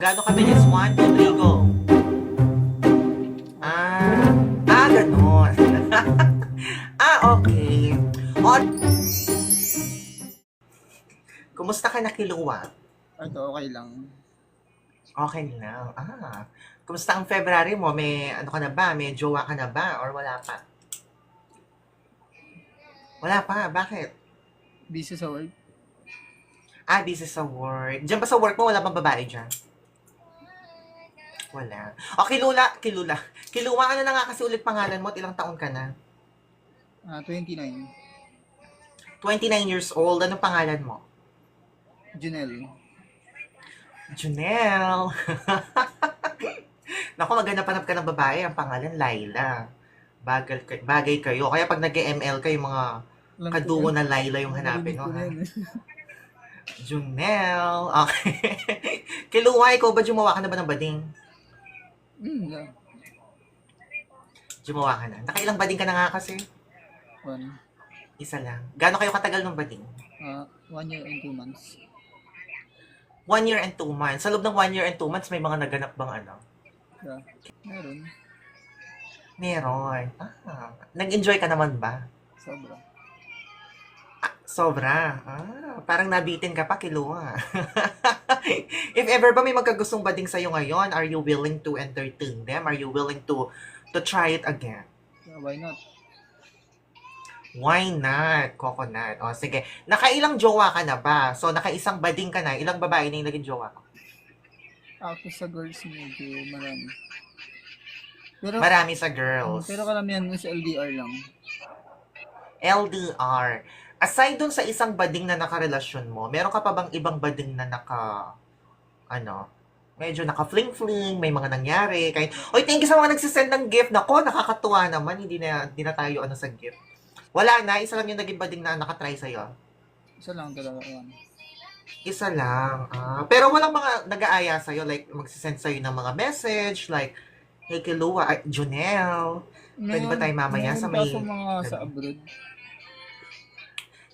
Gaano kabilis? 1, 2, 3, go. Ganun. Okay. O, kumusta ka na, Kiluwa? Ito, okay lang. Okay lang. Kumusta ang February mo? May ano ka na ba? May jowa ka na ba? Or wala pa? Wala pa. Bakit? Busy sa work. Busy sa work. Diyan ba sa work mo, wala bang babae dyan? Wala. O, Kilula. Kiluwa, ano na nga kasi ulit pangalan mo at ilang taon ka na? 29. 29 years old. Anong pangalan mo? Junel. Junel. Naku, maghanap-hanap ka ng babae. Ang pangalan, Laila. Bagay kayo. Kaya pag nag-ML kayo, mga Alam ko kadugo yan. na Laila yung hanapin, Narinig no, ko na ha? yan. Junel. Okay. Kiluwa, ikaw ba jumawa ka na ba ng bading? Yeah. Jumawa ka na. Nakailang bading ka na nga kasi? One. Isa lang. Gaano kayo katagal ng bading? 1 year and 2 months. 1 year and 2 months. Sa loob ng 1 year and 2 months, may mga naganap bang ano? Yeah. Meron. Meron. Nag-enjoy ka naman ba? Sobra. Sobra. Parang nabitin ka pa, Kiluwa. If ever ba may magkagustong bading sa'yo ngayon, are you willing to entertain them? Are you willing to try it again? Yeah, why not? Why not? Coconut. O, sige. Nakailang jowa ka na ba? So, nakaisang bading ka na. Ilang babae na yung naging jowa ko? Ako sa girls medyo marami. Pero, Marami sa girls. pero karamihan is LDR lang. LDR. Aside dun sa isang bading na nakarelasyon mo, meron ka pa bang ibang bading na medyo naka-fling-fling, may mga nangyari, kahit, oy, thank you sa mga nagsisend ng gift. Nako, nakakatuwa naman, hindi na tayo sa gift. Wala na, isa lang yung naging bading na nakatry sa'yo. Isa lang talaga yan. Isa lang. Pero walang mga nag-aaya sa'yo, like, magsisend sa'yo ng mga message, like, hey, Kilua, Junel, pwede ba tayo mamaya sa may... Kaso mga sa abroad.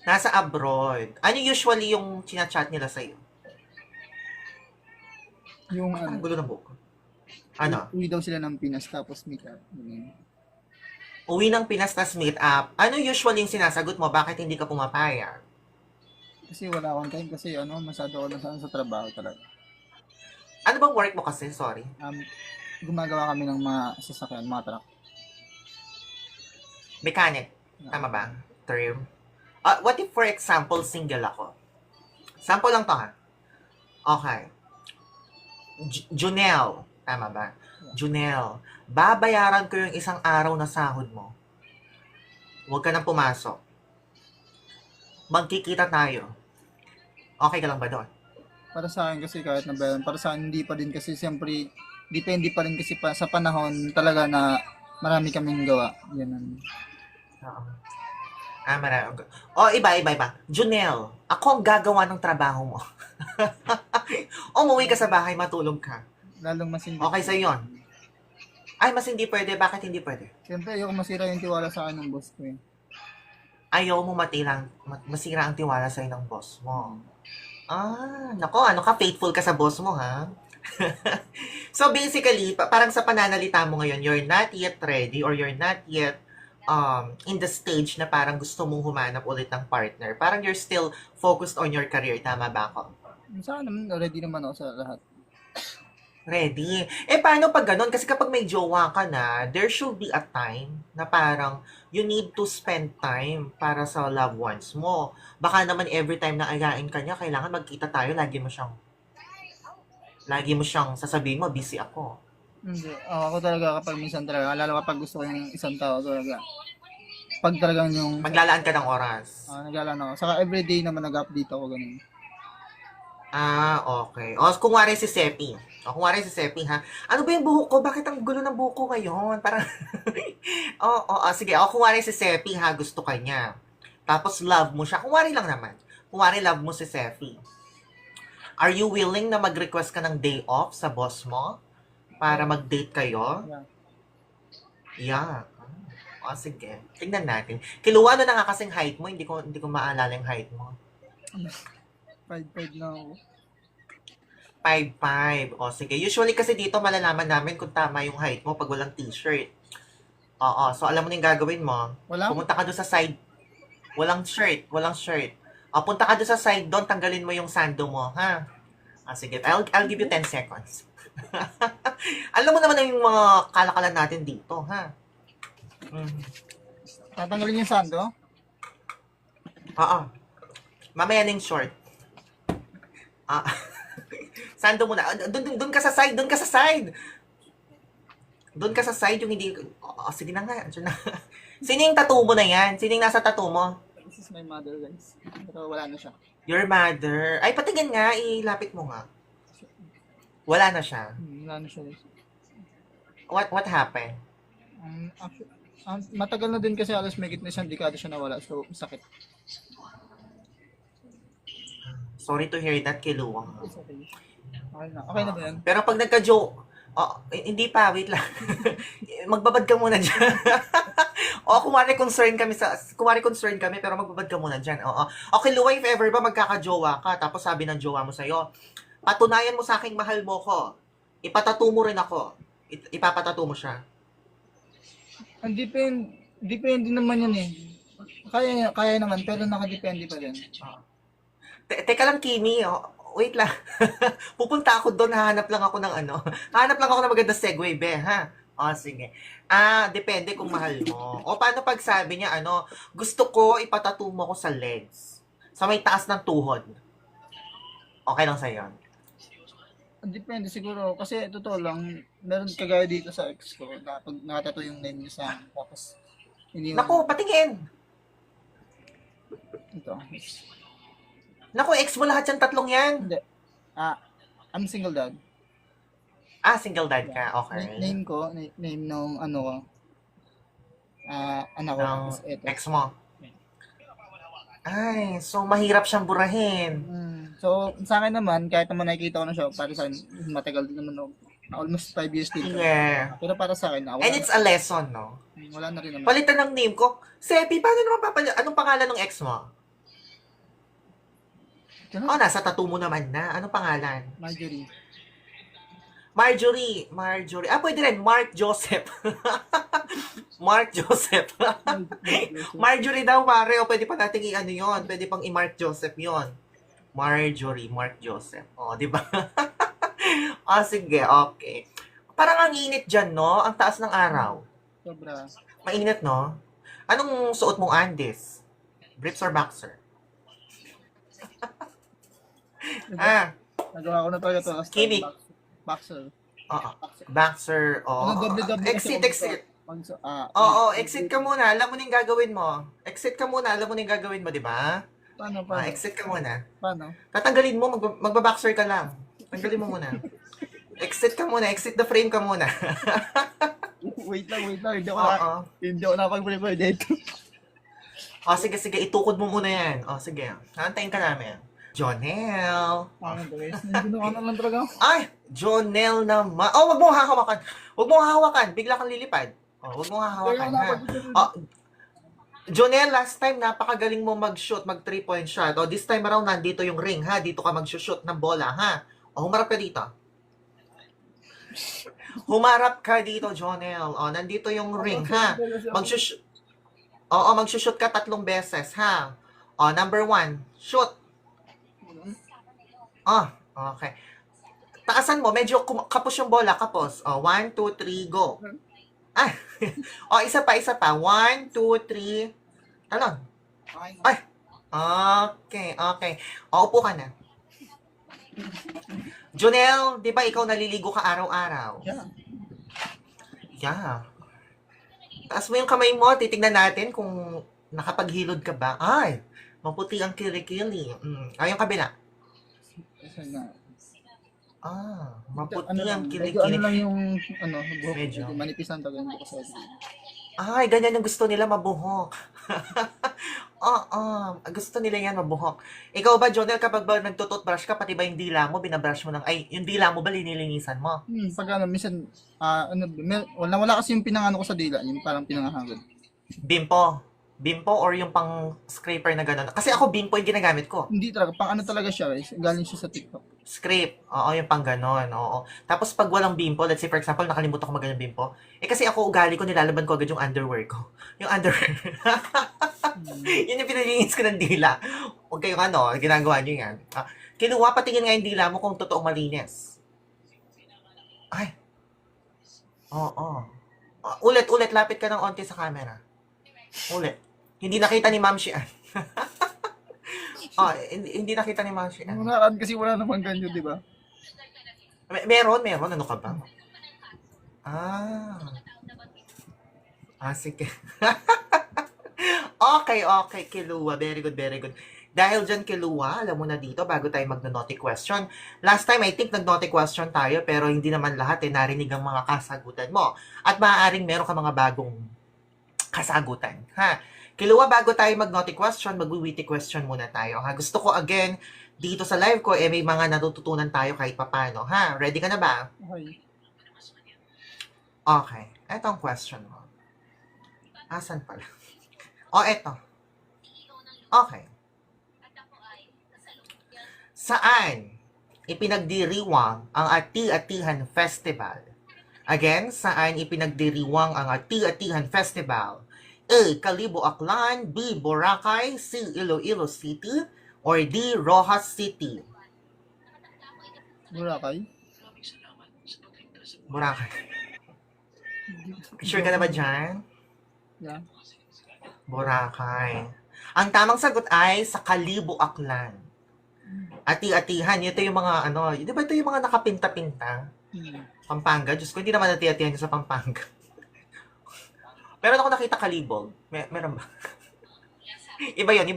Nasa abroad. Ano usually yung chinachat nila sa'yo? Yung Ang gulo ng buko. Ano? Uwi daw sila ng Pinas tapos meet up. Uwi ng Pinas tas meet up. Ano usually yung sinasagot mo? Bakit hindi ka pumapayag? Kasi wala akong time kasi masyado ako lang sa trabaho talaga. Ano bang work mo kasi? Sorry. Gumagawa kami ng mga sasakyan, mga truck. Mechanic. Tama ba? Term. What if, for example, single ako? Sample lang to, ha? Okay. Junel. Tama ba? Junel. Babayaran ko yung isang araw na sahod mo. Huwag ka nang pumasok. Magkikita tayo. Okay ka lang ba doon? Para sa akin kasi kahit nabayaran, para sa akin hindi pa din kasi siyempre, depende pa rin kasi sa panahon talaga na marami kaming gawa. Yan. Oo. Marami. Iba. Junel, ako ang gagawa ng trabaho mo. Umuwi ka sa bahay, matulog ka. Lalong mas hindi. Okay sa'yo yun. Ay, mas hindi pwede. Bakit hindi pwede? Siyempre, ayoko masira yung tiwala sa akin ng boss ko eh. Ayaw mo masira ang tiwala sa'yo ng boss mo. Nako, ano ka, faithful ka sa boss mo, ha? So, basically, parang sa pananalita mo ngayon, you're not yet ready or you're not yet in the stage na parang gusto mong humanap ulit ng partner. Parang you're still focused on your career. Tama ba ako? Sa akin naman, ready naman ako sa lahat. Ready. Paano pag ganun? Kasi kapag may jowa ka na, there should be a time na parang you need to spend time para sa loved ones mo. Baka naman every time na ayain ka niya, kailangan magkita tayo, lagi mo siyang sasabihin mo, busy ako. Hindi. Ako talaga kapag minsan talaga, lalo kapag gusto ko yung isang tao talaga. Pag talagang yung... Maglalaan ka ng oras. Naglalaan ako. Saka everyday naman nag-update ako ganun. Okay. Kunwari si Sepi. Kunwari si Sepi, ha? Ano ba yung buhok ko? Bakit ang gulo ng buhok ko ngayon? Parang, sige. Kunwari si Sepi, ha? Gusto ka niya. Tapos love mo siya. Kunwari lang naman. Kunwari love mo si Sepi. Are you willing na mag-request ka ng day off sa boss mo? Para mag-date kayo? Yeah. Sige. Tingnan natin. Kiluwa na nga kasing height mo. Hindi ko maalala yung height mo. 5'5 na ako. 5'5". O, sige. Usually kasi dito malalaman namin kung tama yung height mo pag walang t-shirt. Oo. So, alam mo na yung gagawin mo. Wala? Pumunta ka doon sa side. Walang shirt. Walang shirt. O, punta ka doon sa side doon. Tanggalin mo yung sando mo. Ha? Sige. I'll give you 10 seconds. Alam mo naman yung mga kalakalan natin dito. Ha? Tatanggalin yung sando? Oo. Mamaya na yung short. Sando mo na. Doon ka sa side. Doon ka sa side. Doon ka sa side yung hindi... sige na nga. Andiyan na. Sino yung tattoo mo na yan? Sino yung nasa tattoo mo? This is my mother, guys. Pero wala na siya. Your mother. Ay, patingin nga. Ilapit mo nga. Wala na siya. Wala na siya, guys. What happened? Actually, matagal na din kasi alas may na siyang dekada siya nawala. So, sakit. Sorry to hear that, Kiluwang. It's okay. Okay na. Okay na ba yan? Pero pag nagka-joke, hindi pa, wait lang. Magbabad ka muna dyan. Kumari concern kami, pero magbabad ka muna dyan. Okay, Luwa, if ever ba magkaka-jowa ka, tapos sabi ng jowa mo sa'yo, patunayan mo sa aking mahal mo ko. Ipatato mo rin ako. Ipapatato mo siya. Depende naman yan eh. Kaya naman, pero nakadepende pa rin. Teka lang, Kimi. Wait lang. Pupunta ako doon, hahanap lang ako ng hahanap lang ako ng maganda segue, be, ha? Sige. Depende kung mahal mo. Paano pag sabi niya, gusto ko ipatato mo ko sa legs. Sa may taas ng tuhod. Okay lang sa'yo. Depende siguro. Kasi totoo lang, meron kagaya dito sa ex ko, na pag nakatato yung name niya sa akin, tapos Naku, patingin! Ito. Naku, ex mo lahat yung tatlong yan. Hindi. I'm single dad. Single dad ka. Okay. Name ko, name nung ko. Anak ko. Ng Tapos ito. ex mo. Ay, so mahirap siyang burahin. So, sa akin naman, kahit naman nakikita ko na siya, para sa akin, matagal din naman ako. Almost 5 years din. Yeah. Pero para sa akin, And it's a lesson, no? wala na rin naman. Palitan ng name ko. Sepi, paano naman anong pangalan ng ex mo? Nasa tattoo mo naman na. Anong pangalan? Marjorie. Marjorie. Pwede rin. Mark Joseph. Mark Joseph. Marjorie daw, pare. O, pwede pa natin yun. Pwede pang i-Mark Joseph yun. Marjorie, Mark Joseph. Di ba? Sige, okay. Parang ang init dyan, no? Ang taas ng araw. Sobra. Mainit, no? Anong suot mong Andes? Briefs or boxer? Nagawa ko na talaga ito. Kimi. Boxer. Boxer. Double-double Exit. exit Exit ka muna. Alam mo na yung gagawin mo. Exit ka muna. Alam mo na yung gagawin mo, di ba? Paano? Exit ka muna. Paano? Tatanggalin mo. Magbaboxer ka lang. Tanggalin mo muna. Exit ka muna. Exit the frame ka muna. Wait lang. Hindi ako nakapag-prepare dito. Sige. Itukod mo muna yan. Sige. Hantayin ka namin. Jonel. Ginawa na lang talaga. Ay! Jonel naman. Wag mong hahawakan. Wag mong hahawakan. Bigla kang lilipad. Wag mong hahawakan, ha? Jonel, last time, napakagaling mo mag-shoot, mag 3-point shot. This time around, nandito yung ring, ha? Dito ka mag-shoot ng bola, ha? Humarap ka dito. Humarap ka dito, Jonel. Nandito yung ring, ha? Mag-shoot ka 3 beses, ha? Number 1, shoot. Okay. Taasan mo, medyo kapos yung bola, kapos. 1, 2, 3, go. Isa pa. 1, 2, 3. Talon. Ay. Okay. Upo ka na. Jonel, di ba ikaw naliligo ka araw-araw? Yeah. Taas mo yung kamay mo, titignan natin kung nakapaghilod ka ba. Ay, maputi ang kilikili. Yung kabila. Maputi ang kilikili. Ano lang yung, buhok. Medyo. Manipis ang tagay mo kasi. Ay, ganyan yung gusto nila, mabuhok. Gusto nila yan, mabuhok. Ikaw ba, Jonel, kapag ba nagtututbrush ka, pati ba yung dila mo, binabrush mo yung dila mo ba, linilinisan mo? Pag minsan, wala kasi yung pinangano ko sa dila, yung parang pinangahagod. Bimpo. Bimpo or yung pang scraper na gano'n? Kasi ako bimpo yung ginagamit ko. Hindi talaga, pang ano talaga siya guys. Galing siya sa TikTok. Scrape. Oo, yung pang gano'n. Oo. Tapos pag walang bimpo, let's say for example, nakalimutan ko magano'n bimpo. Eh kasi ako ugali ko, nilalaban ko agad yung underwear ko. Yung underwear. Yun yung pinalingis ko ng dila. Huwag kayong ano, ginagawa nyo yan. Kinuha, patingin nga yung dila mo kung totoong malinis. Ay. Oo. Ulit, lapit ka ng onti sa camera. Ulit. Hindi nakita ni Ma'am Shian. Hindi nakita ni Ma'am Shian. Yung nakaraan kasi wala namang ganyo, di ba? Meron. Ano ka ba? Ah. Sige. Okay, Kilua. Very good. Dahil dyan, Kilua, alam mo na dito, bago tayo mag-naughty question. Last time, I think nag-naughty question tayo, pero hindi naman lahat narinig ang mga kasagutan mo. At maaaring meron ka mga bagong kasagutan. Ha? Kilua, bago tayo mag-naughty question, mag-witty question muna tayo. Ha? Gusto ko, again, dito sa live ko, may mga natututunan tayo kahit papano. Ha? Ready ka na ba? Okay. Okay. Ito ang question mo. Asan pala? Eto. Okay. Saan ipinagdiriwang ang Ati-Atihan Festival? Again, saan ipinagdiriwang ang Ati-Atihan Festival? A. Calibo, Aklan. B. Boracay. C. Iloilo City. Or D. Rojas City? Boracay. Boracay. Sure ka na ba dyan? Yeah. Boracay. Ang tamang sagot ay sa Calibo, Aklan. Ati-atihan, ito yung mga di ba ito yung mga nakapinta-pinta? Pampanga, Diyos ko, hindi naman ati-atihan sa Pampanga. Meron ako nakita kalibog. Meron ba? Iba yun.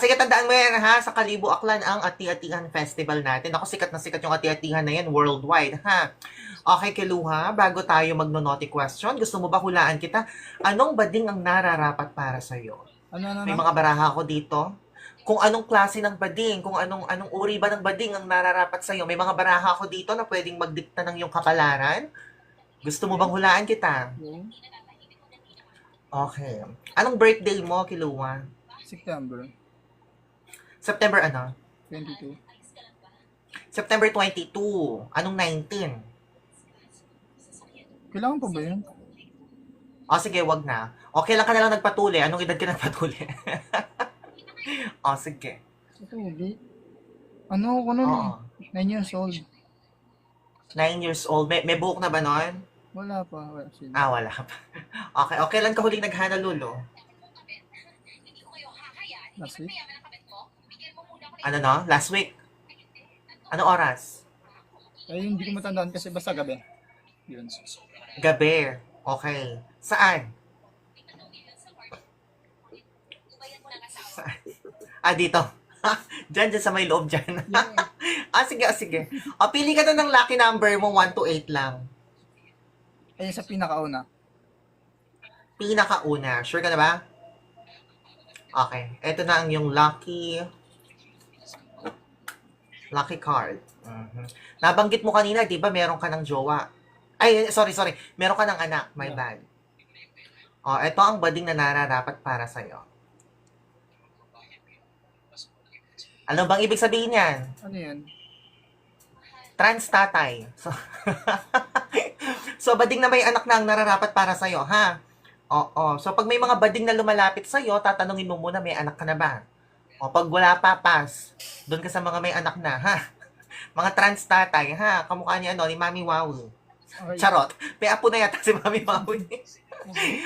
Sige, tandaan mo yan ha, sa Calibo, Aklan ang Ati-Atihan Festival natin. Ako, sikat na sikat yung Ati-Atihan na yan worldwide ha. Okay, Kiluha, bago tayo mag-naughty question, gusto mo ba hulaan kita? Anong bading ang nararapat para sa'yo? May mga baraha ako dito. Kung anong klase ng bading, kung anong uri ba ng bading ang nararapat sa'yo. May mga baraha ako dito na pwedeng magdikta ng iyong kapalaran. Gusto mo bang hulaan kita? Okay. Anong birthday mo, Kiluwa? September. September ano? 22. September 22. Anong 19? Kailangan pa ba yun? Sige, wag na. Okay lang ka na lang nagpatuli. Anong edad ka nagpatuli? Sige. Ito, hindi. Ano ako nun? 9 years old. 9 years old. May buhok na ba nun? Wala pa. Wala pa. Okay, lang ka huling naghana, Lulo? Last week? Last week? Anong oras? Hindi ko matandaan kasi basta gabi. Yun. Gabi. Okay. Saan? Dito. Diyan sa may loob dyan. Sige. Pili ka na ng lucky number mo, 1 to 8 lang. Ayun sa pinakauna. Pinakauna. Sure ka na ba? Okay. Ito na ang yung lucky card. Nabanggit mo kanina, di ba, meron ka ng jowa? Ay, sorry. Meron ka ng anak. My bad. Ito ang bading na nararapat para sa'yo. Ano bang ibig sabihin yan? Ano yan? Trans tatay. So, bading na may anak na ang nararapat para sa'yo, ha? Oo. So, pag may mga bading na lumalapit sa'yo, tatanungin mo muna, may anak ka na ba? Pag wala pa, pass. Doon ka sa mga may anak na, ha? Mga trans tatay, ha? Kamukha niya, ni Mami Wawi. Okay. Charot. May apo na yata si Mami Wawi.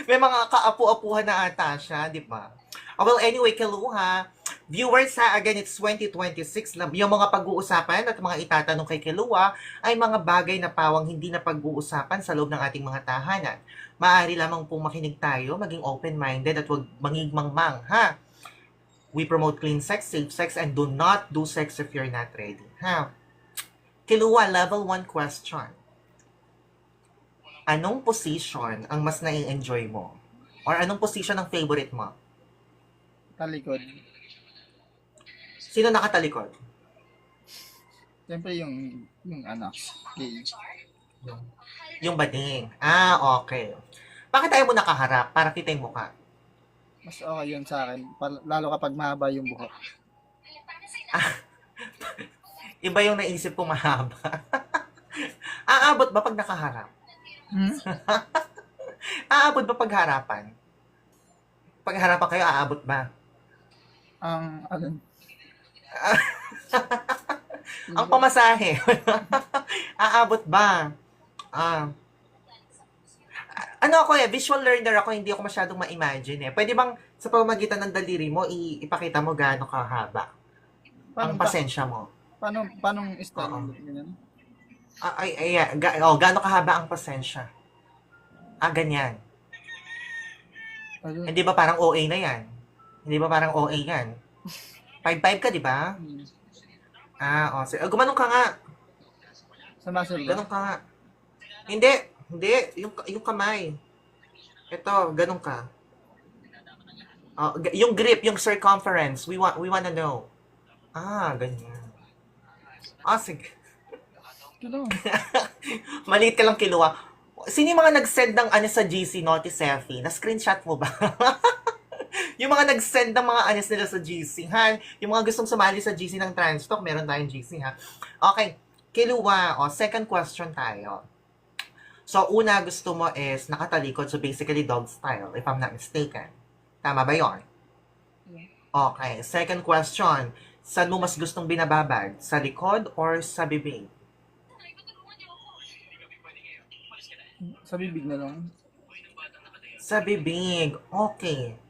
May mga kaapu-apuhan na ata siya, di ba? Well, anyway, Kiluha, viewers ha, again, it's 2026 na yung mga pag-uusapan at mga itatanong kay Kiluha ay mga bagay na pawang hindi na pag-uusapan sa loob ng ating mga tahanan. Maaari lamang pong makinig tayo, maging open-minded at huwag mangigmangmang, ha? We promote clean sex, safe sex, and do not do sex if you're not ready, ha? Kiluha, level 1 question. Anong position ang mas nai-enjoy mo? Or anong position ang favorite mo? Talikod. Sino nakatalikod? Siyempre yung anak. Gay. Yung bading. Okay. Bakit tayo mo nakaharap? Para kita yung mukha. Mas okay yun sa akin. Lalo kapag mahaba yung buhok. Iba yung naisip ko mahaba. Aabot ba pag nakaharap? Hmm? Aabot ba pag harapan? Pag harapan kayo, aabot ba? Ano, Ang pamasahe. Aabot ba? Ah, ano ako visual learner ako, hindi ako masyadong ma-imagine eh. Pwede bang sa pamamagitan ng daliri mo, ipakita mo gaano kahaba ang paano, pasensya mo? paano style? Oo. Ganyan. Gaano kahaba ang pasensya? Ganyan. Ano, Hindi ba parang OA na yan? Hindi ba parang OA yan? 5'5 ka, di ba? Gumanong ka nga. sa muscle ba? Ganun ka nga. Hindi. Yung kamay. Ito, ganun ka. Yung grip, yung circumference, we wanna know. Ganyan. Sige. Ano? Maliit ka lang kiluwa. Sino yung mga nag-send ng sa GC Naughty Selfie? Na-screenshot mo ba? Yung mga nag-send ng mga anis nila sa GC, ha? Yung mga gustong sumali sa GC ng Transtalk, meron tayong GC, ha? Okay. Kiluwa, second question tayo. So, una gusto mo is nakatalikod, so basically dog style, if I'm not mistaken. Tama ba yon? Okay. Second question, saan mo mas gustong binababad? Sa likod or sa bibig? Sa bibig na lang. Sa bibig. Okay.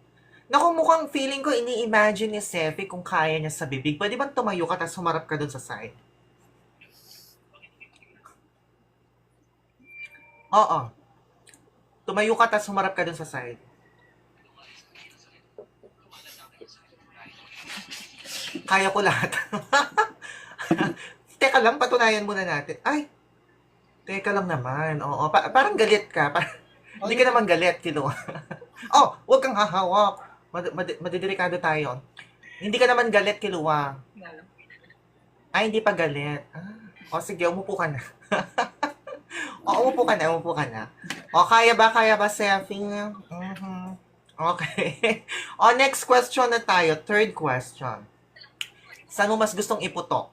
Naku, mukhang feeling ko ini-imagine ni Sefi kung kaya niya sa bibig. Pwede bang tumayo ka tapos humarap ka dun sa side? Oo. Tumayo ka tapos humarap ka dun sa side. Kaya ko lahat. Teka lang, patunayan muna natin. Ay! Teka lang naman. Oo, parang galit ka. Hindi ka naman galit, Kilo. Huwag kang hahawak. Madidelikado tayo. Hindi ka naman galit, Kiluwa. Hindi pa galit. Sige, umupo ka na. Umupo ka na. Kaya ba, Sefi? Okay. Next question na tayo. Third question. Saan mo mas gustong iputok?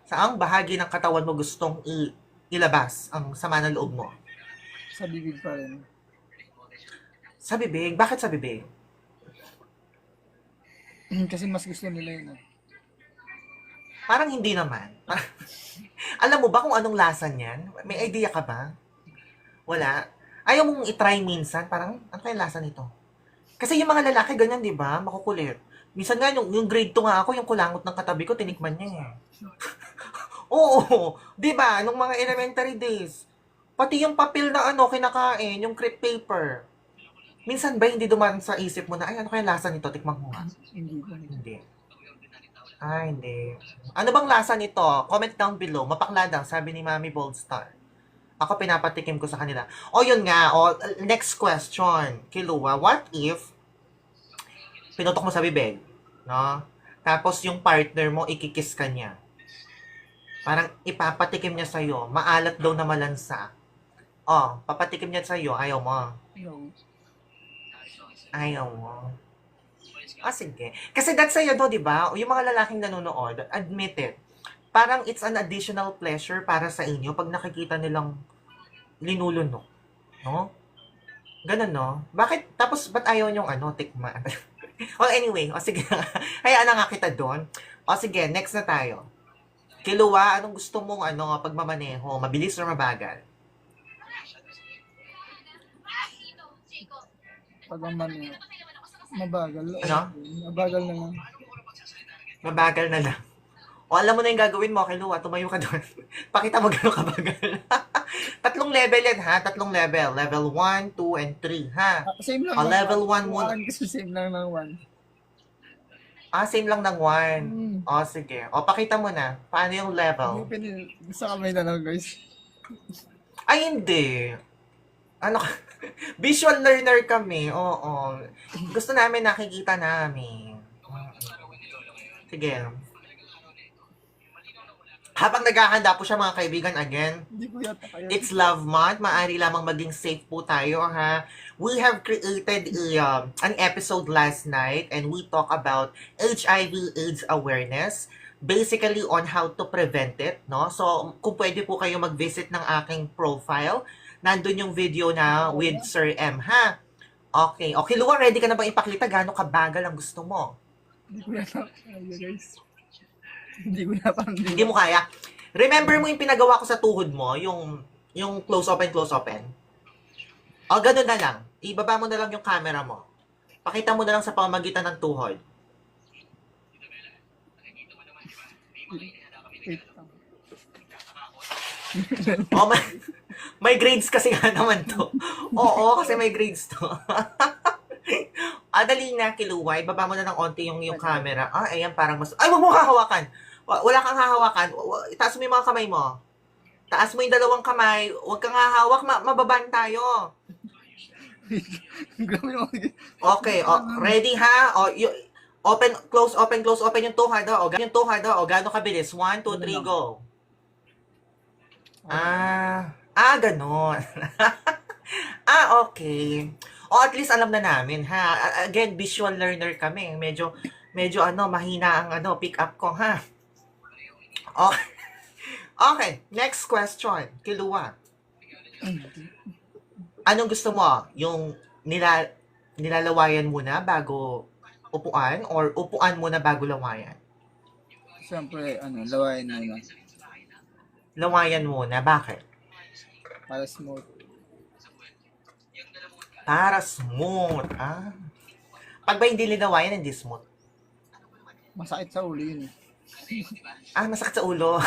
Saang bahagi ng katawan mo gustong ilabas ang sama ng loob mo? Sa bibig pa rin. Sa bibig? Bakit sa bibig? Kasi mas gusto nila yun. Parang hindi naman. Alam mo ba kung anong lasa niyan? May idea ka ba? Wala. Ayaw mong itry minsan? Parang, ano kaya lasa nito? Kasi yung mga lalaki ganyan, di ba? Makukulit. Minsan nga, yung grade 2 nga ako, yung kulangot ng katabi ko, tinikman niya eh. Oo, di ba? Nung mga elementary days. Pati yung papel na kinakain, yung crepe paper. Minsan ba hindi dumaan sa isip mo na, ano kaya lasa nito? Tikman mo nga. Hindi pa. Hindi. Hindi. Ano bang lasa nito? Comment down below. Mapakla daw, sabi ni Mami Boldstar. Ako pinapatikim ko sa kanila. Yun nga. Next question. Kilua, what if pinutok mo sa bibig? No? Tapos yung partner mo, ikikiss ka niya. Parang ipapatikim niya sa'yo. Maalat daw na malansa. Papatikim niya sa'yo. Ayaw mo. No. Ayaw mo. Sige. Kasi that's sa'yo do, di ba? Yung mga lalaking nanonood, admit it. Parang it's an additional pleasure para sa inyo pag nakikita nilang linulunok. No? Ganun, no? Bakit? Tapos, ba't ayaw niyong tikman? Anyway. Sige. Hayaan na nga kita doon. Sige. Next na tayo. Kiluwa, anong gusto mong pagmamaneho? Mabilis or mabagal? Pagmamaneho. Mabagal. Ano? Mabagal na lang. Mabagal na lang. Alam mo na yung gagawin mo, Kiluwa, tumayo ka doon. Pakita mo gano'ng kabagal. 3 level yan, ha? 3 level. Level 1, 2, and 3, ha? Same lang. Level 1 muna. Kasi same lang ng 1. Same lang ng 1. Sige. Pakita mo na. Paano yung level? Sa kamay na lang, guys. Hindi. Visual learner kami. Oo. Gusto namin nakikita namin. Sige. Habang naghahanda po siya mga kaibigan, again, Hindi ko yata kaya. it's Love Month. Maaari lamang maging safe po tayo, ha? We have created an episode last night and we talk about HIV/AIDS awareness. Basically on how to prevent it, no? So, kung pwede po kayo mag-visit ng aking profile, nandun yung video na with Sir M, ha? Okay. Okay, Luwa, ready ka na bang ipakita gaano kabagal ang gusto mo? Hindi ko yata kaya, guys. Hindi ko yata. Hindi mo kaya. Remember mo yung pinagawa ko sa tuhod mo, yung close open. O, ganun na lang. Ibaba mo na lang yung camera mo. Pakita mo na lang sa pamamagitan ng tuhod. Wait lang. O, may grades kasi nga naman to. Oo, kasi may grades to. Dali na, Kiluway. Baba mo na ng onti yung camera. Ayan, parang mas... Ay, wag mo hahawakan. Wala kang hahawakan. Itaas mo yung mga kamay mo. Taas mo yung dalawang kamay. Huwag kang hahawak. Mababan tayo. Grabe mo. Okay, ready ha? Close, open yung tuhod. Yung tuhod. Gaano kabilis? 1, 2, 3, go. Ganon. Okay. At least alam na namin, ha? Again, visual learner kami. Medyo mahina ang pick up ko, ha? Okay, next question. Kiluwa. Anong gusto mo? Yung nilalawayan muna bago upuan or upuan muna bago lawayan? Siyempre, lawayan muna. Lawayan muna. Bakit? Para smooth. Para smooth. Pag ba hindi linawayan, hindi smooth? Masakit sa ulo yun eh. Masakit sa ulo.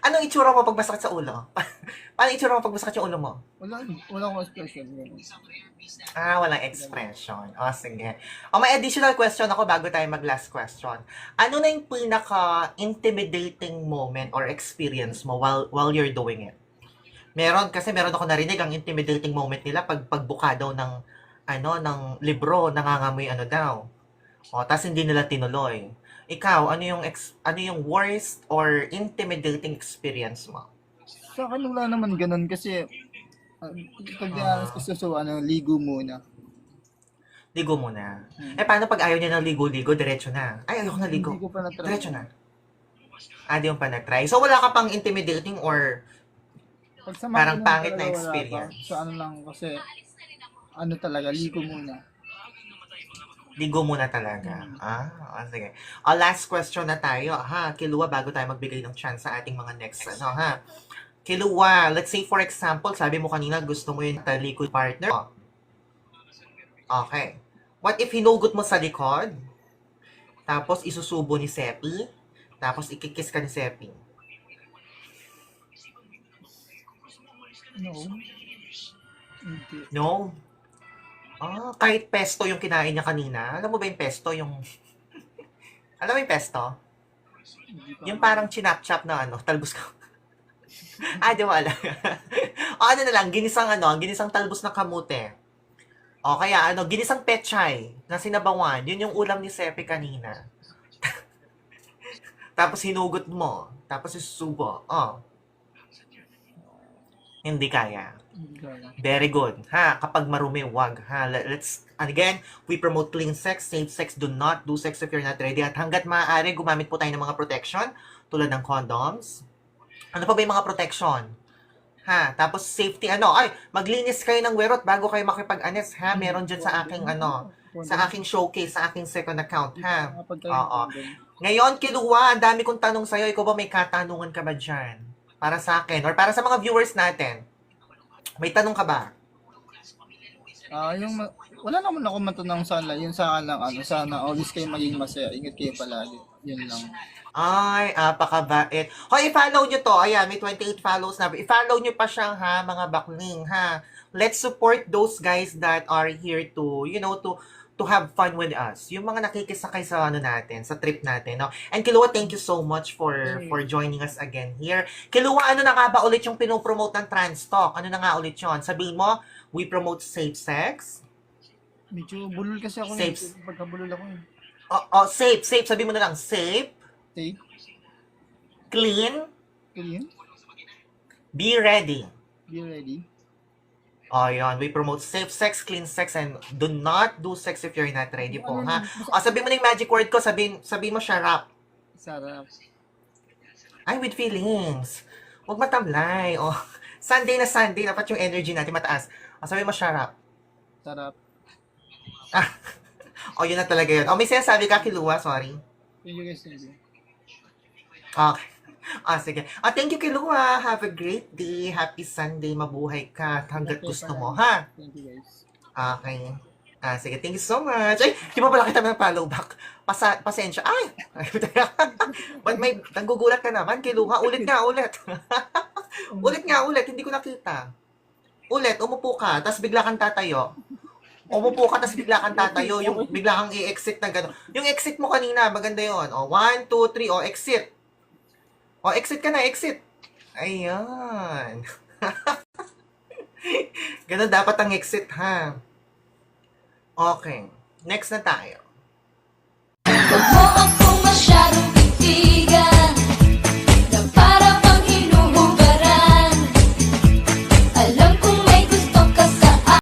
Anong itsura mo pag masakit sa ulo? Paano itsura mo pag masakit yung ulo mo? Walang expression. Walang expression. Sige. May additional question ako bago tayo mag-last question. Ano na yung pinaka-intimidating moment or experience mo while you're doing it? Meron ako narinig ang intimidating moment nila pag pagbuka daw ng libro, nangangamoy daw. Tas hindi nila tinuloy. Ikaw, ano yung worst or intimidating experience mo? Sa akin wala naman ganun kasi pag ligo muna. Ligo muna. Paano pag ayaw niya ng ligo-ligo, diretso na? Ayoko na ligo. Hindi ko pa na-try. Diretso na. Di mo pa na-try. So, wala ka pang intimidating or parang pangit na experience? Sa lang kasi, talaga, ligo muna. Ligo muna talaga. Sige. Last question na tayo, ha? Kiluwa, bago tayo magbigay ng chance sa ating mga next, ha? Kiluwa, let's say for example, sabi mo kanina gusto mo yung talikod partner. Okay. What if hinugot mo sa likod? Tapos isusubo ni Sepi? Tapos ikikiss ka ni Sepi? No. Hindi. No? Kahit pesto yung kinain niya kanina. Alam mo ba yung pesto? Alam mo yung pesto? Yung parang chinap-chap na talbos ka. Di mo alam. Ano na lang, ginisang talbos ng kamute. Kaya ginisang pechay na sinabawan. Yun yung ulam ni Sepi kanina. Tapos hinugot mo. Tapos isusubo. Hindi kaya. Very good. Kapag marumi, wag. Again, we promote clean sex, safe sex. Do not do sex if you're not ready. At hanggat maaari, gumamit po tayo ng mga protection tulad ng condoms. Ano pa ba yung mga protection? Tapos safety, maglinis kayo ng werot bago kayo makipag-anes, meron dyan sa aking, sa aking showcase, sa aking second account, Oo. Ngayon, Kiluwa, ang dami kong tanong sa'yo. Ikaw ba may katanungan ka ba dyan? Para sa akin, or para sa mga viewers natin? May tanong ka ba? Wala naman ako matanong sana. Yun sa akin lang, sana always kayo maging masaya. Ingat kayo palagi. Yun lang. Apakabait. Hoy, i-follow nyo to. Ayan, may 28 follows na. I-follow nyo pa siyang, mga bakling, Let's support those guys that are here to, to have fun with us. Yung mga nakikisakay sa natin, sa trip natin, no? And Kiluwa, thank you so much for joining us again here. Kiluwa, ano na nga ba ulit yung pinopromote ng Trans Talk? Ano na nga ulit yun? Sabihin mo, we promote safe sex. Medyo bulol kasi ako. Pagkabulol ako. Safe. Sabihin mo na lang, safe. Safe. Clean. Clean. Be ready. Be ready. O, yun. We promote safe sex, clean sex, and do not do sex if you're not ready po, ha? O, sabihin mo na yung magic word ko. Sabihin mo sharap. Sarap. Ay, with feelings. Huwag matamlay. O, Sunday na Sunday, dapat yung energy natin mataas. O, sabihin mo sharap. Sarap. O, yun na talaga yun. O, may sinasabi ka, Kilua, sorry. Thank you guys. Thank you. Okay. Sige. Thank you, Kilua. Have a great day. Happy Sunday. Mabuhay ka hanggat gusto mo, ha? Thank you guys. Okay. Sige. Thank you so much. Ay, di ba pala kita ng follow back? Pasensya. Ay! Ba't may nanggugulat ka naman, Kilua? Ulit nga, ulit. Ulit nga, ulit. Hindi ko nakita. Ulit, umupo ka, tapos bigla kang tatayo. Umupo ka, tapos bigla kang tatayo. Yung bigla kang i-exit ng gano'n. Yung exit mo kanina, maganda yun. 1, 2, 3. Exit. Exit ka na, exit. Ayan. Ganun dapat ang exit, ha? Okay. Next na tayo.